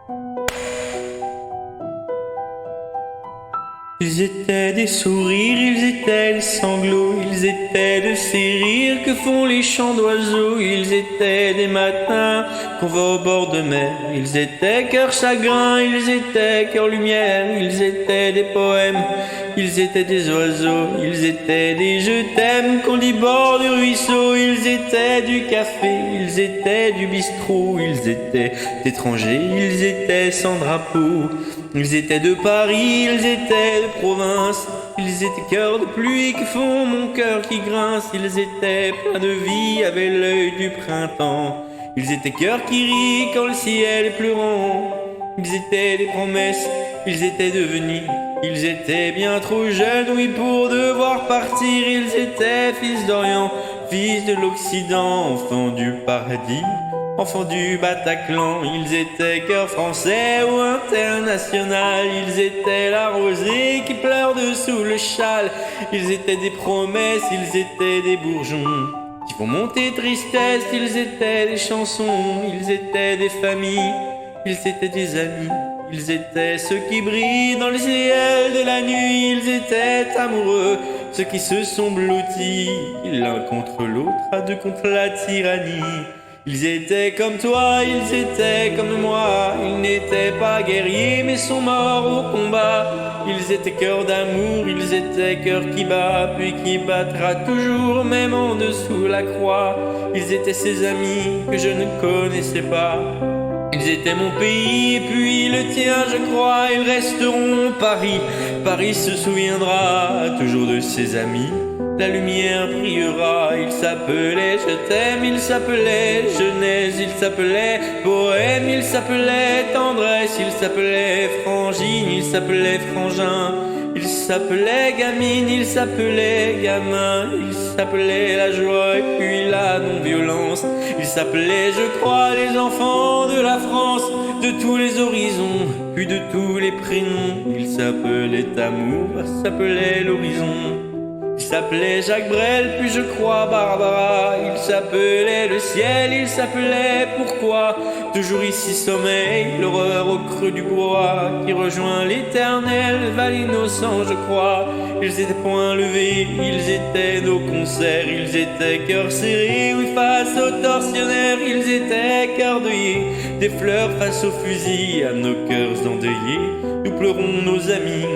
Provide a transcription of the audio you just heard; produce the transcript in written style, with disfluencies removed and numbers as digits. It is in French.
Ils étaient des sourires, ils étaient des sanglots, ils étaient de ces rires que font les chants d'oiseaux. Ils étaient des matins qu'on va au bord de mer, ils étaient cœur chagrin, ils étaient cœur lumière, ils étaient des poèmes, ils étaient des oiseaux, ils étaient des je t'aime qu'on dit bord du ruisseau. Ils étaient du café, ils étaient du bistrot, ils étaient étrangers, ils étaient sans drapeau. Ils étaient de Paris, ils étaient de province, ils étaient cœurs de pluie qui font mon cœur qui grince. Ils étaient pleins de vie avec l'œil du printemps, ils étaient cœurs qui rient quand le ciel est pleurant. Ils étaient des promesses, ils étaient devenus, ils étaient bien trop jeunes, oui, pour devoir partir. Ils étaient fils d'Orient, fils de l'Occident, enfants du paradis, enfants du Bataclan. Ils étaient cœur français ou international, ils étaient la rosée qui pleure dessous le châle. Ils étaient des promesses, ils étaient des bourgeons qui font monter tristesse. Ils étaient des chansons, ils étaient des familles, ils étaient des amis, ils étaient ceux qui brillent dans le ciel de la nuit. Ils étaient amoureux, ceux qui se sont blottis l'un contre l'autre, à deux contre la tyrannie. Ils étaient comme toi, ils étaient comme moi, ils n'étaient pas guerriers mais sont morts au combat. Ils étaient cœurs d'amour, ils étaient cœurs qui bat, puis qui battra toujours même en dessous la croix. Ils étaient ces amis que je ne connaissais pas, ils étaient mon pays et puis le tien je crois. Ils resteront Paris, Paris se souviendra toujours de ses amis. La lumière brillera, il s'appelait je t'aime, il s'appelait jeunesse, il s'appelait poème, il s'appelait tendresse, il s'appelait frangine, il s'appelait frangin, il s'appelait gamine, il s'appelait gamin, il s'appelait la joie et puis la non-violence. Il s'appelait je crois les enfants de la France, de tous les horizons, puis de tous les prénoms. Il s'appelait amour, s'appelait l'horizon. Il s'appelait Jacques Brel, puis je crois Barbara. Il s'appelait le ciel, il s'appelait pourquoi. Toujours ici sommeil, l'horreur au creux du bois, qui rejoint l'éternel val innocent je crois. Ils étaient poings levés, ils étaient nos concerts, ils étaient cœurs serrés, oui, face aux tortionnaires. Ils étaient cœurs deuillés, des fleurs face aux fusils, à nos cœurs endeuillés, nous pleurons nos amis.